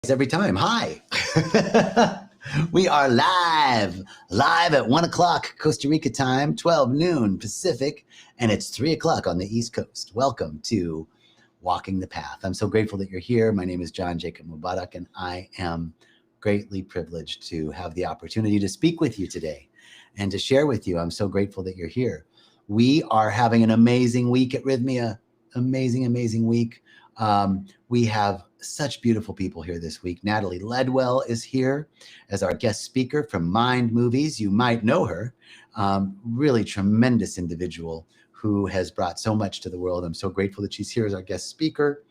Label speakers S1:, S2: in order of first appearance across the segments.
S1: Every time. Hi. We are live at 1 o'clock Costa Rica time, 12 noon Pacific, and it's 3 o'clock on the East Coast. Welcome to Walking the Path. I'm so grateful that you're here. My name is John Jacob Mubarak, and I am greatly privileged to have the opportunity to speak with you today and to share with you. I'm so grateful that you're here. We are having an amazing week at Rythmia. Amazing week. We have such beautiful people here this week. Natalie Ledwell is here as our guest speaker from Mind Movies. You might know her. Really tremendous individual who has brought so much to the world. I'm so grateful that she's here as our guest speaker.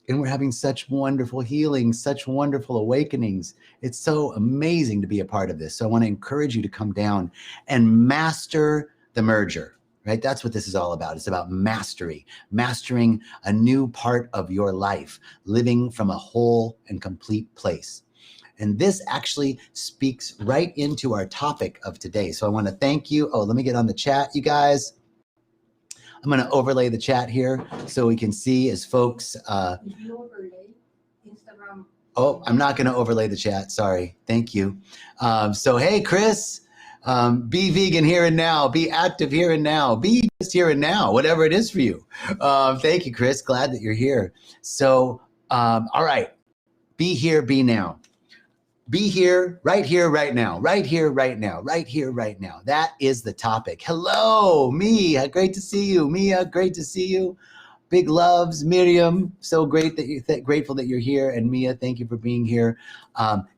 S1: And we're having such wonderful healing, such wonderful awakenings. It's so amazing to be a part of this. So I want to encourage you to come down and master the merger. Right? That's what this is all about. It's about mastery, mastering a new part of your life, living from a whole and complete place. And this actually speaks right into our topic of today. So I want to thank you. Oh, let me get on the chat, you guys. I'm going to overlay the chat here so we can see as folks.
S2: If you overlay Instagram.
S1: Oh, I'm not going to overlay the chat. Sorry. Thank you. So, hey, Chris. Be vegan here and now, be active here and now, be just here and now, whatever it is for you. Thank you, Chris. Glad that you're here. So, all right. Be here, be now. Be here, right now, right here, right now, right here, right now. That is the topic. Hello, Mia. Great to see you. Mia, great to see you. Big loves, Miriam. So great that you're grateful that you're here. And Mia, thank you for being here.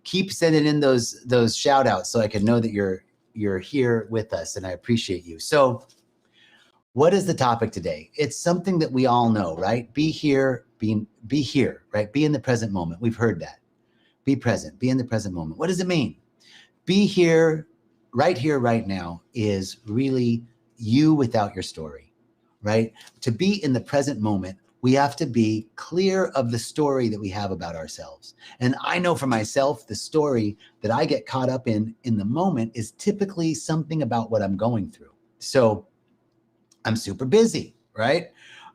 S1: Keep sending in those shout outs so I can know that you're here with us, and I appreciate you. So what is the topic today? It's something that we all know, right? Be here, be here, right? Be in the present moment. We've heard that. Be present, be in the present moment. What does it mean? Be here, right now is really you without your story, right? To be in the present moment, we have to be clear of the story that we have about ourselves. And I know for myself, the story that I get caught up in the moment is typically something about what I'm going through. So I'm super busy, right?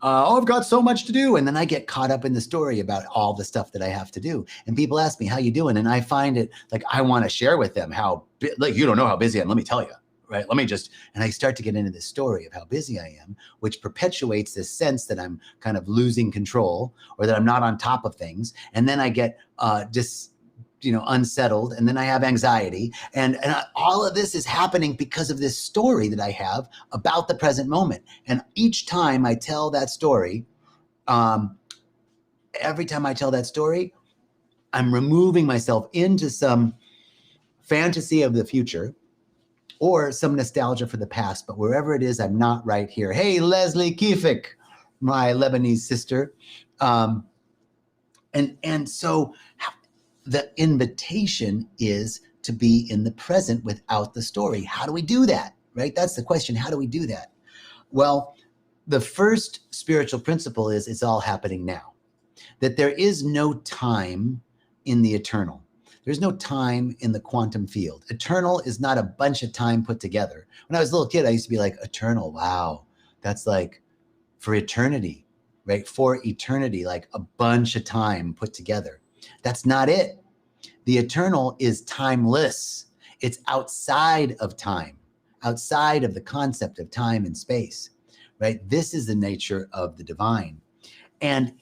S1: I've got so much to do. And then I get caught up in the story about all the stuff that I have to do. And people ask me, how you doing? And I find it like, I want to share with them how, like, you don't know how busy I am. Let me tell you. Right? And I start to get into this story of how busy I am, which perpetuates this sense that I'm kind of losing control or that I'm not on top of things. And then I get unsettled, and then I have anxiety. And all of this is happening because of this story that I have about the present moment. And each time I tell that story, every time I tell that story, I'm removing myself into some fantasy of the future, or some nostalgia for the past, but wherever it is, I'm not right here. Hey, Leslie Kifik, my Lebanese sister. And so the invitation is to be in the present without the story. How do we do that, right? That's the question. How do we do that? Well, the first spiritual principle is it's all happening now, that there is no time in the eternal. There's no time in the quantum field. Eternal is not a bunch of time put together. When I was a little kid, I used to be like, eternal, wow. That's like for eternity, right? For eternity, like a bunch of time put together. That's not it. The eternal is timeless. It's outside of time, outside of the concept of time and space, right? This is the nature of the divine. And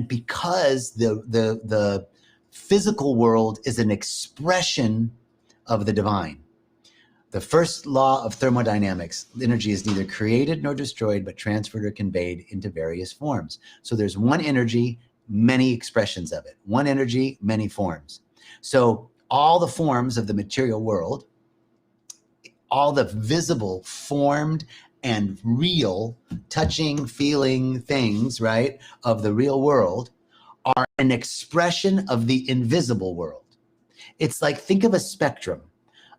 S1: because the physical world is an expression of the divine. The first law of thermodynamics, energy is neither created nor destroyed, but transferred or conveyed into various forms. So there's one energy, many expressions of it. One energy, many forms. So all the forms of the material world, all the visible, formed, and real, touching, feeling things, right, of the real world are an expression of the invisible world. It's like, think of a spectrum.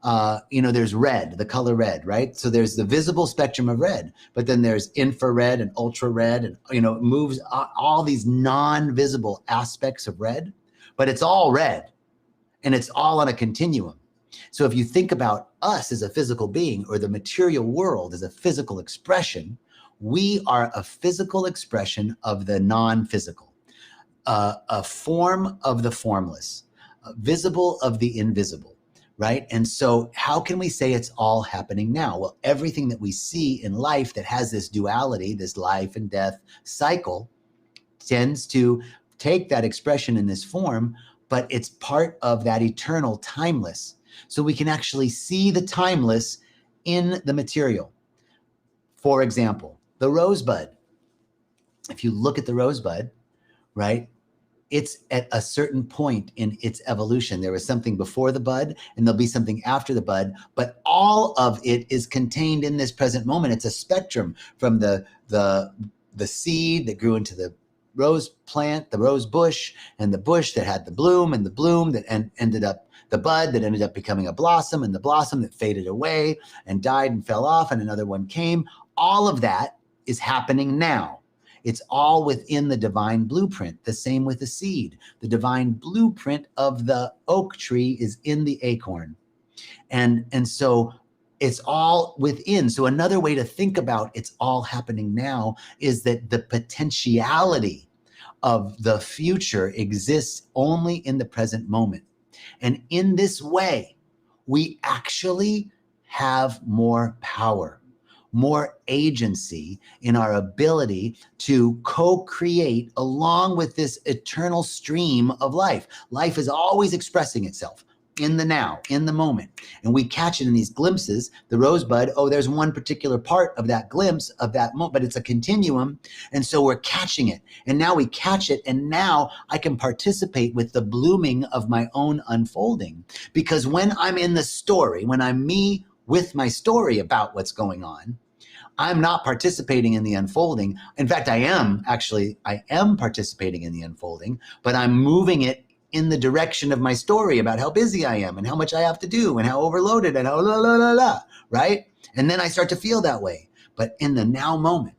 S1: There's red, the color red, right? So there's the visible spectrum of red, but then there's infrared and ultra red, and, it moves all these non-visible aspects of red, but it's all red and it's all on a continuum. So if you think about us as a physical being, or the material world as a physical expression, we are a physical expression of the non-physical. a form of the formless, visible of the invisible, right? And so how can we say it's all happening now? Well, everything that we see in life that has this duality, this life and death cycle, tends to take that expression in this form, but it's part of that eternal timeless. So we can actually see the timeless in the material. For example, the rosebud. If you look at the rosebud, right, it's at a certain point in its evolution. There was something before the bud and there'll be something after the bud, but all of it is contained in this present moment. It's a spectrum from the seed that grew into the rose plant, the rose bush, and the bush that had the bloom, and the bloom that ended up the bud that ended up becoming a blossom, and the blossom that faded away and died and fell off, and another one came. All of that is happening now. It's all within the divine blueprint. The same with the seed. The divine blueprint of the oak tree is in the acorn. And so it's all within. So another way to think about it's all happening now is that the potentiality of the future exists only in the present moment. And in this way, we actually have more power, more agency in our ability to co-create along with this eternal stream of life. Life is always expressing itself in the now, in the moment. And we catch it in these glimpses. The rosebud, oh, there's one particular part of that glimpse of that moment, but it's a continuum. And so we're catching it. And now we catch it. And now I can participate with the blooming of my own unfolding. Because when I'm in the story, when I'm me with my story about what's going on, I'm not participating in the unfolding. In fact, I am participating in the unfolding, but I'm moving it in the direction of my story about how busy I am and how much I have to do and how overloaded and how la, la, la, la, right? And then I start to feel that way. But in the now moment,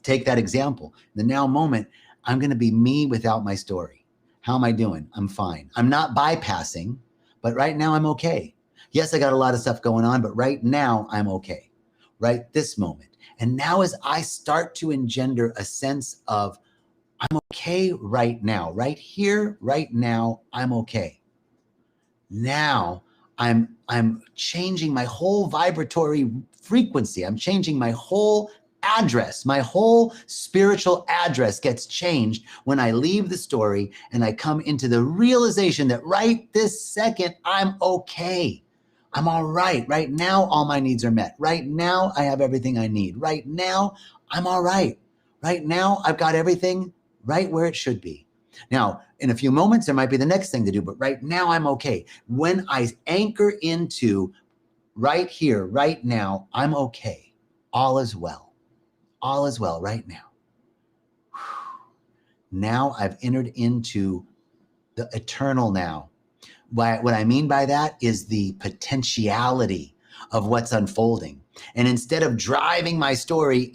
S1: take that example. In the now moment, I'm going to be me without my story. How am I doing? I'm fine. I'm not bypassing, but right now I'm okay. Yes, I got a lot of stuff going on, but right now I'm okay. Right this moment. And now as I start to engender a sense of I'm okay right now, right here, right now, I'm okay. Now I'm changing my whole vibratory frequency. I'm changing my whole address. My whole spiritual address gets changed when I leave the story and I come into the realization that right this second, I'm okay. I'm all right. Right now, all my needs are met. Right now, I have everything I need. Right now, I'm all right. Right now, I've got everything right where it should be. Now, in a few moments, there might be the next thing to do, but right now, I'm okay. When I anchor into right here, right now, I'm okay. All is well. All is well right now. Now I've entered into the eternal now. What I mean by that is the potentiality of what's unfolding. And instead of driving my story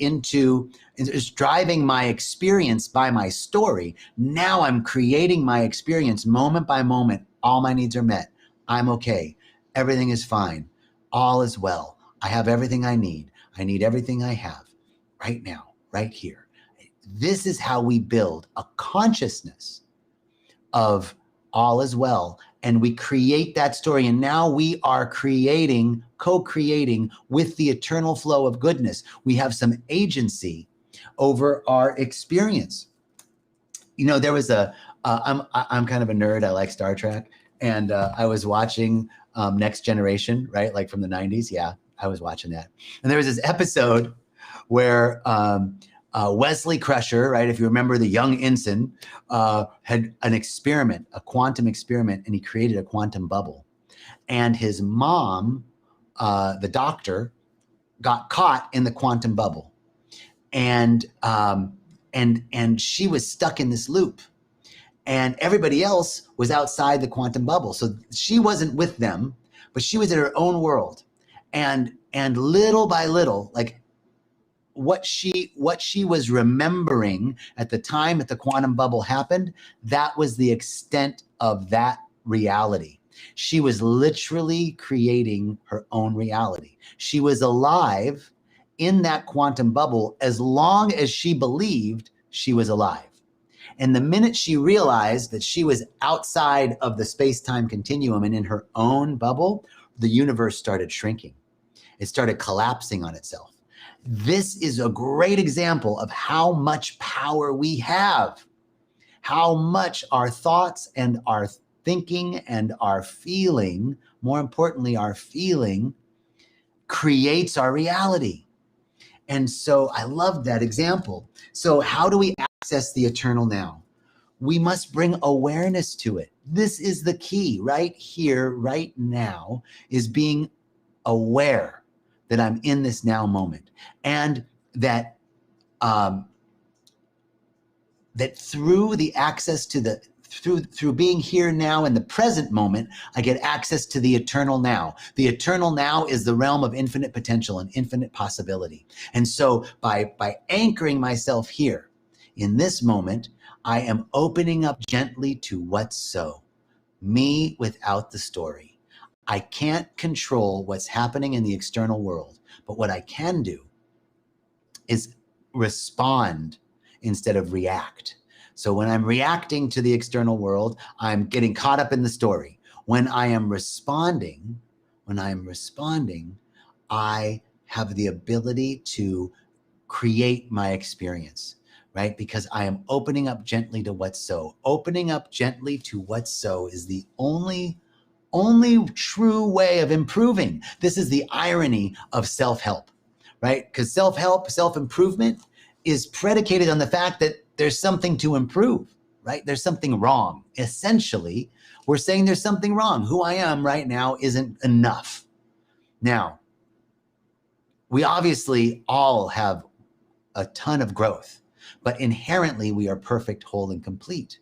S1: driving my experience by my story, now I'm creating my experience moment by moment. All my needs are met. I'm okay. Everything is fine. All is well. I have everything I need. I need everything I have right now, right here. This is how we build a consciousness of all is well. And we create that story. And now we are co-creating with the eternal flow of goodness. We have some agency over our experience. You know, there was I'm kind of a nerd. I like Star Trek. And I was watching Next Generation, right? Like from the 90s. Yeah, I was watching that. And there was this episode where Wesley Crusher, right? If you remember the young ensign, had an experiment, a quantum experiment, and he created a quantum bubble. And his mom, the doctor, got caught in the quantum bubble, and she was stuck in this loop, and everybody else was outside the quantum bubble. So she wasn't with them, but she was in her own world, and little by little, like, what she was remembering at the time that the quantum bubble happened, that was the extent of that reality. She was literally creating her own reality. She was alive in that quantum bubble as long as she believed she was alive. And the minute she realized that she was outside of the space-time continuum and in her own bubble, the universe started shrinking. It started collapsing on itself. This is a great example of how much power we have, how much our thoughts and our thinking and our feeling, more importantly, our feeling, creates our reality. And so I love that example. So how do we access the eternal now? We must bring awareness to it. This is the key right here, right now, is being aware that I'm in this now moment, and that that through the access to the through being here now in the present moment, I get access to the eternal now. The eternal now is the realm of infinite potential and infinite possibility. And so by anchoring myself here in this moment, I am opening up gently to what's so, me without the story. I can't control what's happening in the external world, but what I can do is respond instead of react. So when I'm reacting to the external world, I'm getting caught up in the story. When I am responding, I have the ability to create my experience, right? Because I am opening up gently to what's so. Opening up gently to what's so is the only true way of improving. This is the irony of self-help, right? Because self-help, self-improvement is predicated on the fact that there's something to improve, right? There's something wrong. Essentially, we're saying there's something wrong. Who I am right now isn't enough. Now, we obviously all have a ton of growth, but inherently we are perfect, whole, and complete.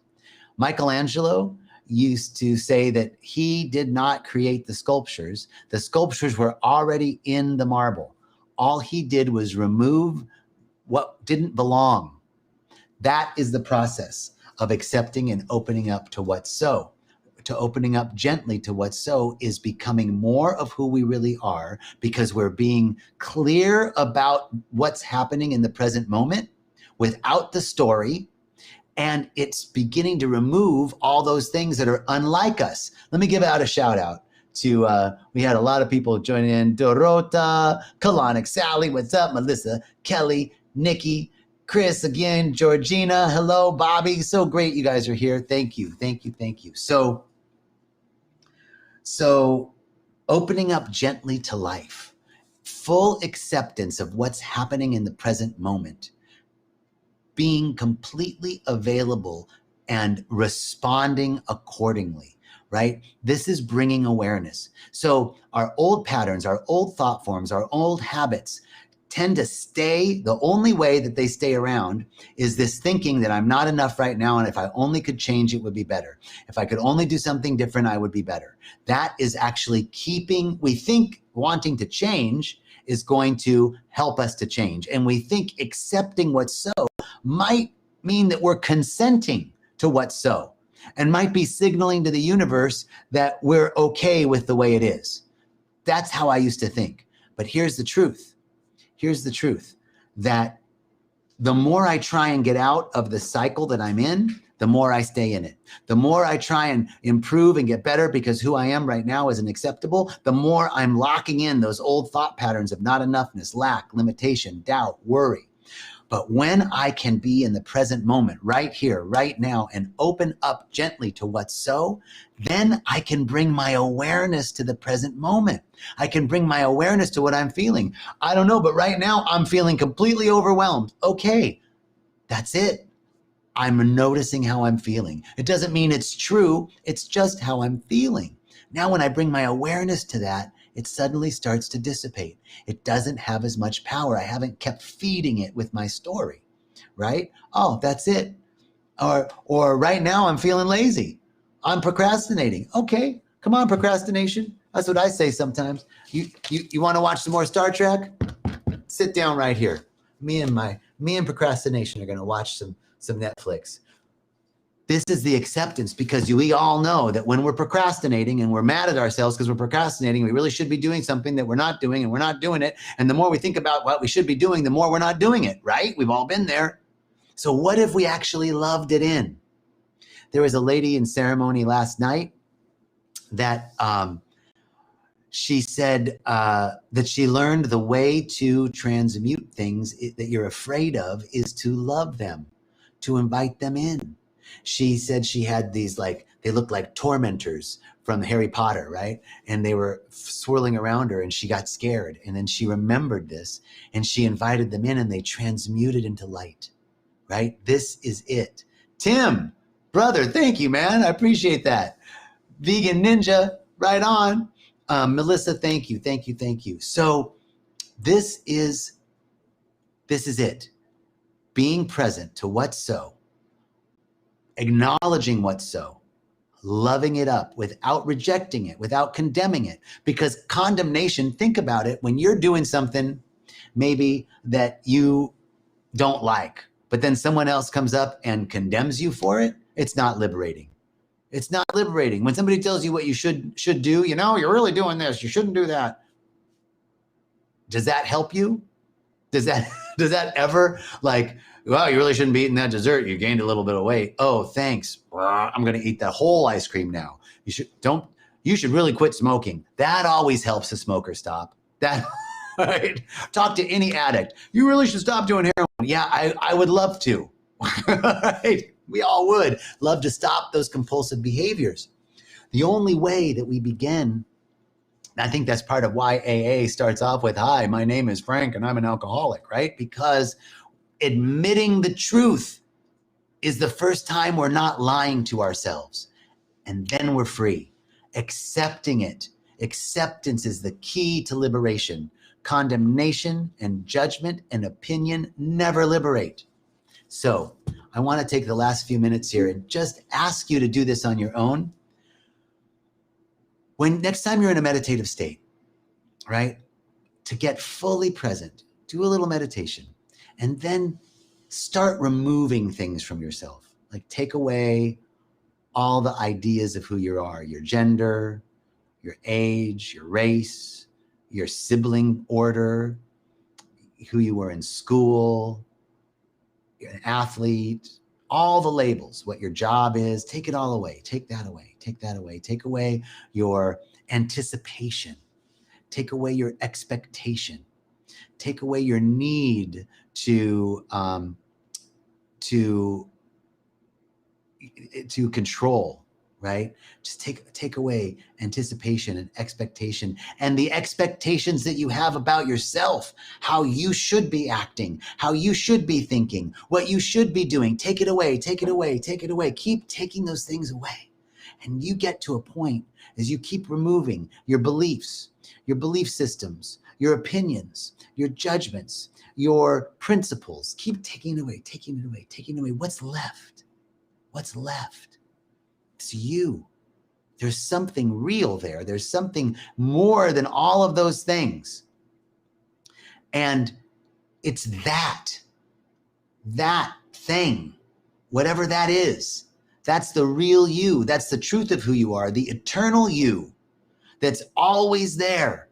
S1: Michelangelo used to say that he did not create the sculptures. The sculptures were already in the marble. All he did was remove what didn't belong. That is the process of accepting and opening up to what's so. To opening up gently to what's so is becoming more of who we really are, because we're being clear about what's happening in the present moment without the story. And it's beginning to remove all those things that are unlike us. Let me give out a shout out to, we had a lot of people join in. Dorota, Colonic, Sally, what's up? Melissa, Kelly, Nikki, Chris, again, Georgina, hello, Bobby. So great you guys are here. Thank you, thank you, thank you. So opening up gently to life, full acceptance of what's happening in the present moment, being completely available and responding accordingly, right? This is bringing awareness. So our old patterns, our old thought forms, our old habits tend to stay. The only way that they stay around is this thinking that I'm not enough right now, and if I only could change, it would be better. If I could only do something different, I would be better. That is actually keeping, we think wanting to change is going to help us to change. And we think accepting what's so might mean that we're consenting to what's so, and might be signaling to the universe that we're okay with the way it is. That's how I used to think. But here's the truth. Here's the truth, that the more I try and get out of the cycle that I'm in, the more I stay in it. The more I try and improve and get better because who I am right now isn't acceptable, the more I'm locking in those old thought patterns of not enoughness, lack, limitation, doubt, worry. But when I can be in the present moment, right here, right now, and open up gently to what's so, then I can bring my awareness to the present moment. I can bring my awareness to what I'm feeling. I don't know, but right now I'm feeling completely overwhelmed. Okay, that's it. I'm noticing how I'm feeling. It doesn't mean it's true. It's just how I'm feeling. Now, when I bring my awareness to that, it suddenly starts to dissipate. It doesn't have as much power. I haven't kept feeding it with my story, right? Oh, that's it. Or right now I'm feeling lazy. I'm procrastinating. Okay, come on, procrastination. That's what I say sometimes. You want to watch some more Star Trek? Sit down right here. Me and procrastination are going to watch some Netflix. This is the acceptance, because we all know that when we're procrastinating and we're mad at ourselves because we're procrastinating, we really should be doing something that we're not doing, and we're not doing it. And the more we think about what we should be doing, the more we're not doing it, right? We've all been there. So what if we actually loved it in? There was a lady in ceremony last night that she said that she learned the way to transmute things that you're afraid of is to love them, to invite them in. She said she had these, like, they looked like tormentors from Harry Potter, right? And they were swirling around her and she got scared. And then she remembered this and she invited them in and they transmuted into light, right? This is it. Tim, brother, thank you, man. I appreciate that. Vegan Ninja, right on. Melissa, thank you, thank you, thank you. So this is it. Being present to what's so, acknowledging what's so, loving it up without rejecting it, without condemning it. Because condemnation, think about it, when you're doing something maybe that you don't like, but then someone else comes up and condemns you for it, it's not liberating. It's not liberating. When somebody tells you what you should do, you know, you're really doing this, you shouldn't do that. Does that help you? Does that ever, like, well, you really shouldn't be eating that dessert, you gained a little bit of weight. Oh, thanks. I'm going to eat that whole ice cream now. You should really quit smoking. That always helps a smoker stop. That, right? Talk to any addict. You really should stop doing heroin. Yeah, I would love to. Right? We all would love to stop those compulsive behaviors. The only way that we begin, and I think that's part of why AA starts off with, hi, my name is Frank and I'm an alcoholic, right? Because admitting the truth is the first time we're not lying to ourselves. And then we're free. Accepting it. Acceptance is the key to liberation. Condemnation and judgment and opinion never liberate. So I want to take the last few minutes here and just ask you to do this on your own. When next time you're in a meditative state, right, to get fully present, do a little meditation and then start removing things from yourself. Like take away all the ideas of who you are, your gender, your age, your race, your sibling order, who you were in school, you're an athlete, all the labels, what your job is, take it all away. Take that away. Take that away. Take away your anticipation. Take away your expectation. Take away your need to control, right? Just take away anticipation and expectation and the expectations that you have about yourself, how you should be acting, how you should be thinking, what you should be doing. Take it away, take it away, take it away. Keep taking those things away. And you get to a point as you keep removing your beliefs, your belief systems, your opinions, your judgments, your principles. Keep taking it away, taking it away, taking it away. What's left? What's left? It's you. There's something real there. There's something more than all of those things. And it's that thing, whatever that is, that's the real you. That's the truth of who you are, the eternal you that's always there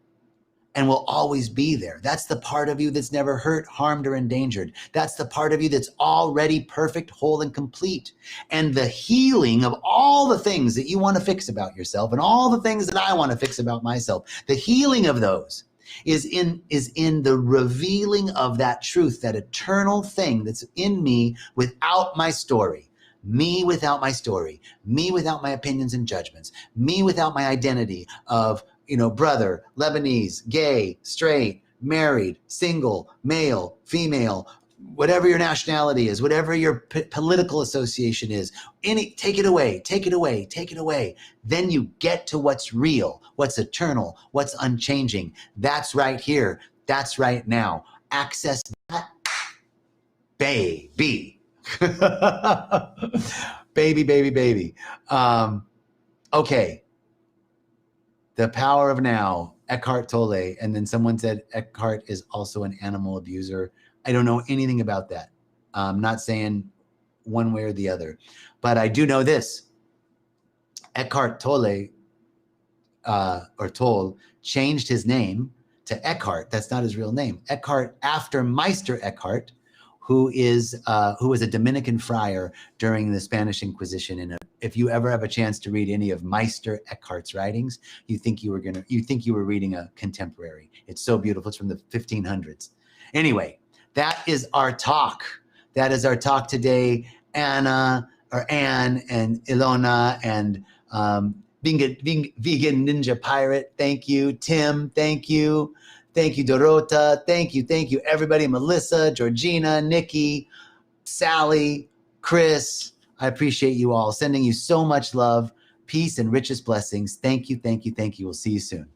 S1: and will always be there. That's the part of you that's never hurt, harmed, or endangered. That's the part of you that's already perfect, whole, and complete. And the healing of all the things that you want to fix about yourself and all the things that I want to fix about myself, the healing of those is in the revealing of that truth, that eternal thing that's in me without my story. Me without my story, me without my opinions and judgments, me without my identity of, brother, Lebanese, gay, straight, married, single, male, female, whatever your nationality is, whatever your political association is, take it away, take it away, take it away. Then you get to what's real, what's eternal, what's unchanging. That's right here. That's right now. Access that, baby. Baby, baby, baby. Okay. The power of now, Eckhart Tolle. And then someone said Eckhart is also an animal abuser. I don't know anything about that. I'm not saying one way or the other, but I do know this. Eckhart Tolle, or Tolle, changed his name to Eckhart. That's not his real name. Eckhart after Meister Eckhart, who was a Dominican friar during the Spanish Inquisition. And if you ever have a chance to read any of Meister Eckhart's writings, you think you were reading a contemporary. It's so beautiful. It's from the 1500s. Anyway, that is our talk. That is our talk today. Anne and Ilona and Vegan Ninja Pirate, thank you. Tim, thank you. Thank you, Dorota. Thank you, everybody. Melissa, Georgina, Nikki, Sally, Chris. I appreciate you all. Sending you so much love, peace, and richest blessings. Thank you. We'll see you soon.